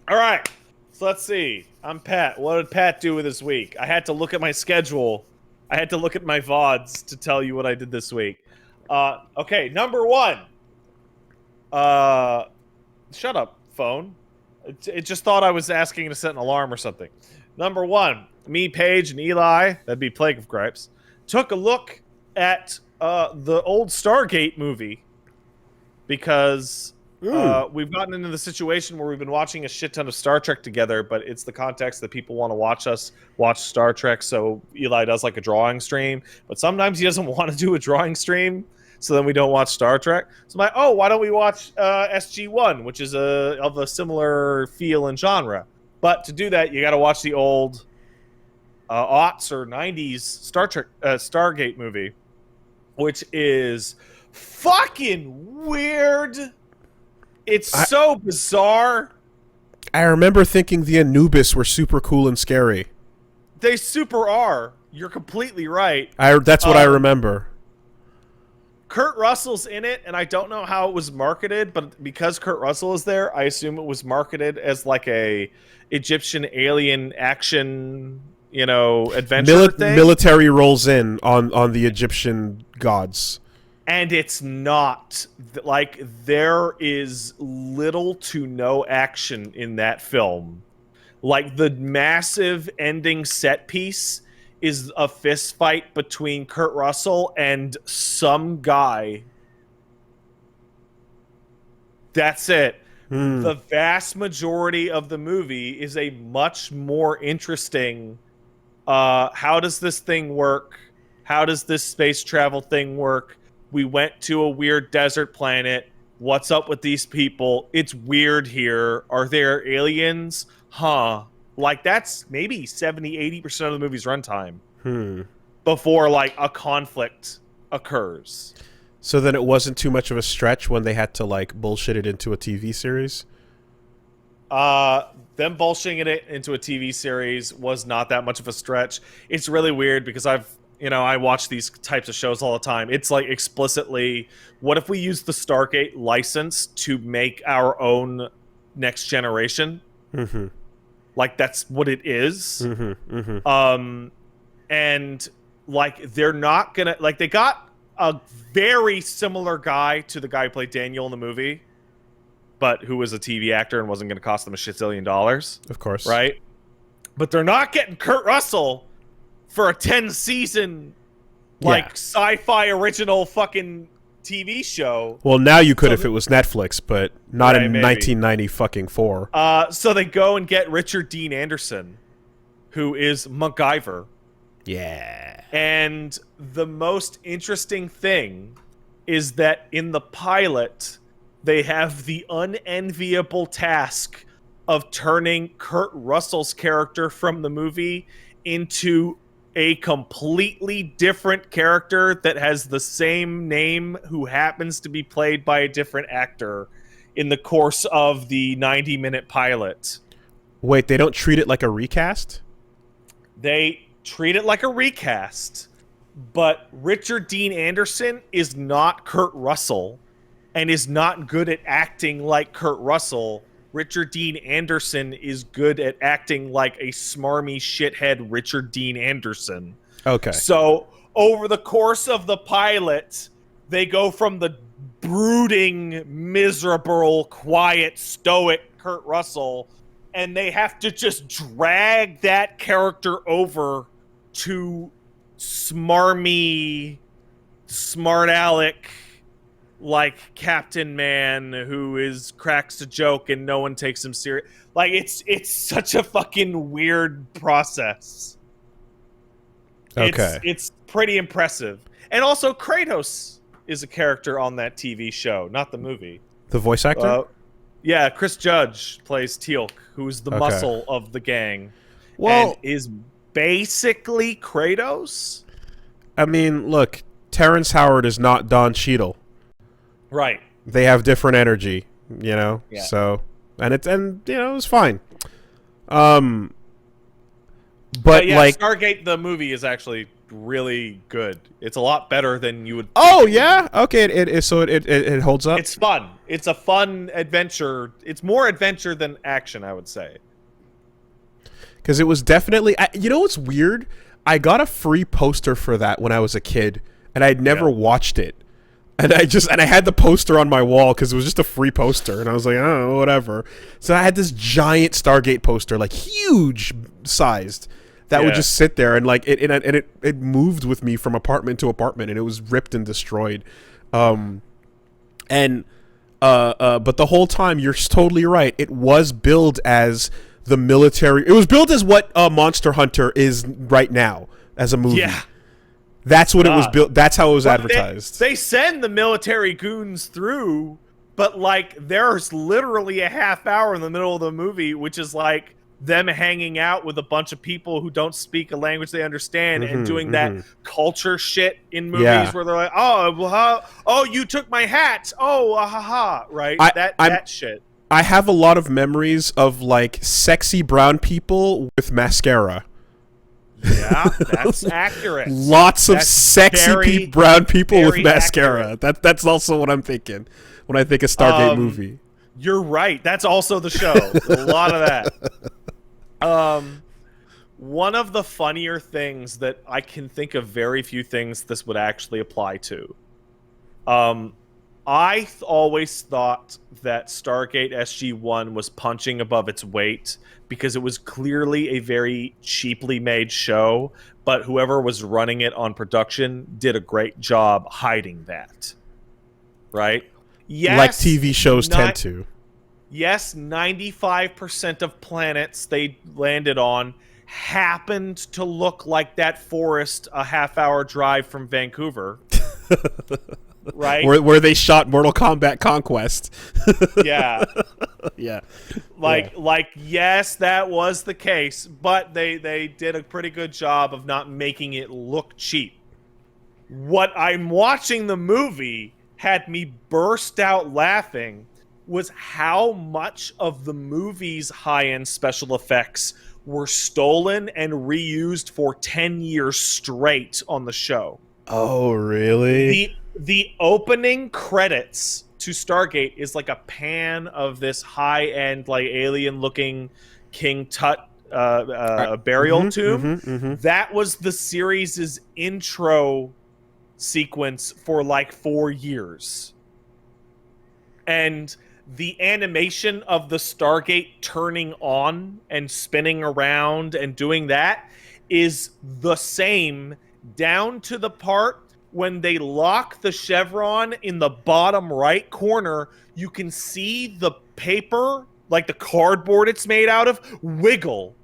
All right. So let's see. I'm Pat. What did Pat do this week? I had to look at my schedule. I had to look at my VODs to tell you what I did this week. Okay, number one. Uh, Shut up, phone. It just thought I was asking to set an alarm or something. Number one, me, Paige, and Eli, that'd be Plague of Gripes, took a look at the old Stargate movie because we've gotten into the situation where we've been watching a shit ton of Star Trek together, but it's the context that people want to watch us watch Star Trek, so Eli does like a drawing stream, but sometimes he doesn't want to do a drawing stream, so then we don't watch Star Trek. So I'm like, oh, why don't we watch SG-1, which is of a similar feel and genre. But to do that, you got to watch the old aughts or 90s Star Trek Stargate movie, which is fucking weird. It's so bizarre. I remember thinking the Anubis were super cool and scary. They super are. You're completely right. That's what I remember. Kurt Russell's in it, and I don't know how it was marketed, but because Kurt Russell is there, I assume it was marketed as like a Egyptian alien action, adventure thing. Military rolls in on the Egyptian gods. And it's not. Like, there is little to no action in that film. Like, the massive ending set piece is a fist fight between Kurt Russell and some guy. That's it. The vast majority of the movie is a much more interesting, how does this thing work? How does this space travel thing work? We went to a weird desert planet. What's up with these people? It's weird here. Are there aliens? Huh. Like, that's maybe 70-80% of the movie's runtime before, like, a conflict occurs. So then it wasn't too much of a stretch when they had to, like, bullshit it into a TV series? Them bullshitting it into a TV series was not that much of a stretch. It's really weird because I watch these types of shows all the time. It's like explicitly, what if we use the Stargate license to make our own Next Generation? Mm-hmm. Like, that's what it is. Mm-hmm. Mm-hmm. And like, they're not gonna, like, they got a very similar guy to the guy who played Daniel in the movie, but who was a TV actor and wasn't gonna cost them a shitzillion dollars. Of course. Right? But they're not getting Kurt Russell for a 10-season, like, sci-fi original fucking TV show. Well, now you could if it was Netflix, but not in maybe. 1990 fucking 4. So they go and get Richard Dean Anderson, who is MacGyver. Yeah. And the most interesting thing is that in the pilot, they have the unenviable task of turning Kurt Russell's character from the movie into a completely different character that has the same name who happens to be played by a different actor in the course of the 90-minute pilot. Wait, they don't treat it like a recast? They treat it like a recast, but Richard Dean Anderson is not Kurt Russell and is not good at acting like Kurt Russell. Richard Dean Anderson is good at acting like a smarmy shithead Richard Dean Anderson. Okay. So over the course of the pilot, they go from the brooding, miserable, quiet, stoic Kurt Russell, and they have to just drag that character over to smarmy, smart aleck, like Captain Man, who cracks a joke and no one takes him serious. Like, it's such a fucking weird process. Okay. It's pretty impressive. And also, Kratos is a character on that TV show, not the movie. The voice actor? Yeah, Chris Judge plays Teal'c, who's the muscle of the gang. Well, and is basically Kratos. I mean, look, Terrence Howard is not Don Cheadle. Right. They have different energy, Yeah. So, it was fine. But yeah, like, Stargate the movie is actually really good. It's a lot better than you would. Oh yeah, okay. It holds up. It's fun. It's a fun adventure. It's more adventure than action, I would say. Because it was definitely. You know what's weird? I got a free poster for that when I was a kid, and I'd never watched it. And I had the poster on my wall because it was just a free poster, and I was like, oh, whatever. So I had this giant Stargate poster, like huge sized, that would just sit there, and like it moved with me from apartment to apartment, and it was ripped and destroyed. But the whole time, you're totally right. It was billed as the military. It was billed as what Monster Hunter is right now as a movie. Yeah. That's what it was built. That's how it was advertised. They send the military goons through, but like there's literally a half hour in the middle of the movie, which is like them hanging out with a bunch of people who don't speak a language they understand and doing that culture shit in movies where they're like, oh, well, oh, you took my hat. Oh, haha, right? That shit. I have a lot of memories of like sexy brown people with mascara. Yeah, that's accurate. Lots of sexy brown people with mascara. That's also what I'm thinking when I think of Stargate movie. You're right. That's also the show. A lot of that. One of the funnier things that I can think of, very few things this would actually apply to. I always thought that Stargate SG-1 was punching above its weight because it was clearly a very cheaply made show, but whoever was running it on production did a great job hiding that. Right? Yes, like TV shows tend to. Yes, 95% of planets they landed on happened to look like that forest a half-hour drive from Vancouver. Right? Where they shot Mortal Kombat Conquest. Yeah. Yeah. Like, yes, that was the case, but they did a pretty good job of not making it look cheap. What I'm watching the movie had me burst out laughing was how much of the movie's high-end special effects were stolen and reused for 10 years straight on the show. Oh, really? The opening credits to Stargate is like a pan of this high-end, like alien-looking King Tut burial tomb. That was the series' intro sequence for like 4 years. And the animation of the Stargate turning on and spinning around and doing that is the same down to the part when they lock the chevron in the bottom right corner. You can see the paper, like the cardboard it's made out of, wiggle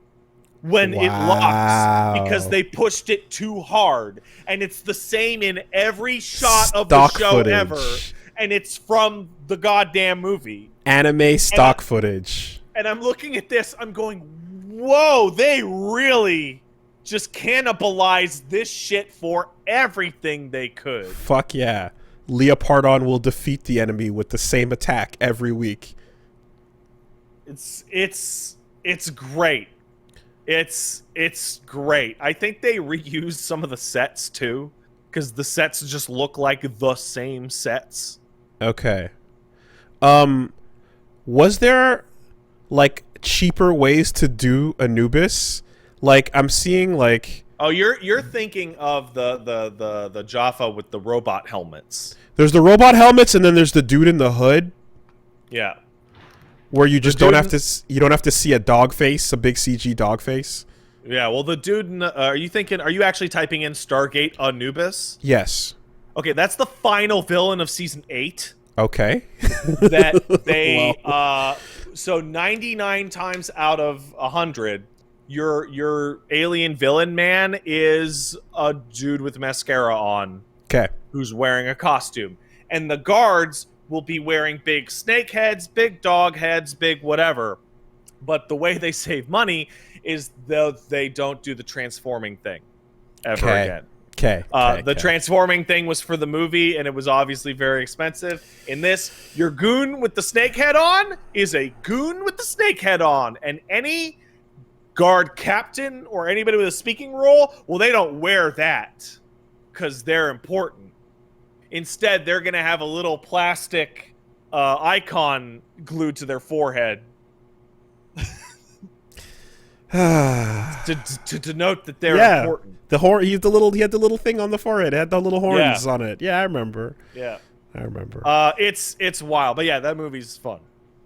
when it locks because they pushed it too hard. And it's the same in every shot of the show ever. And it's from the goddamn movie. Anime stock footage. And I'm looking at this, I'm going, whoa, they really just cannibalized this shit for everything they could. Fuck yeah. Leopardon will defeat the enemy with the same attack every week. It's great. It's great. I think they reused some of the sets too, because the sets just look like the same sets. Okay. Was there like cheaper ways to do Anubis? Like I'm seeing like oh, you're thinking of the Jaffa with the robot helmets. There's the robot helmets, and then there's the dude in the hood. Yeah. Where you just don't have to see a dog face, a big CG dog face. Yeah, well, the dude. Are you actually typing in Stargate Anubis? Yes. Okay, that's the final villain of season 8. Okay. That they so 99 times out of 100, your alien villain man is a dude with mascara on. Okay. Who's wearing a costume, and the guards will be wearing big snake heads, big dog heads, big whatever. But the way they save money is they don't do the transforming thing ever again. Okay. The transforming thing was for the movie, and it was obviously very expensive. In this, your goon with the snake head on is a goon with the snake head on, and any guard captain or anybody with a speaking role, well, they don't wear that because they're important. Instead, they're going to have a little plastic icon glued to their forehead to denote that they're important. The horn. He had the little thing on the forehead. It had the little horns on it. Yeah, I remember. Yeah, I remember. It's wild, but yeah, that movie's fun.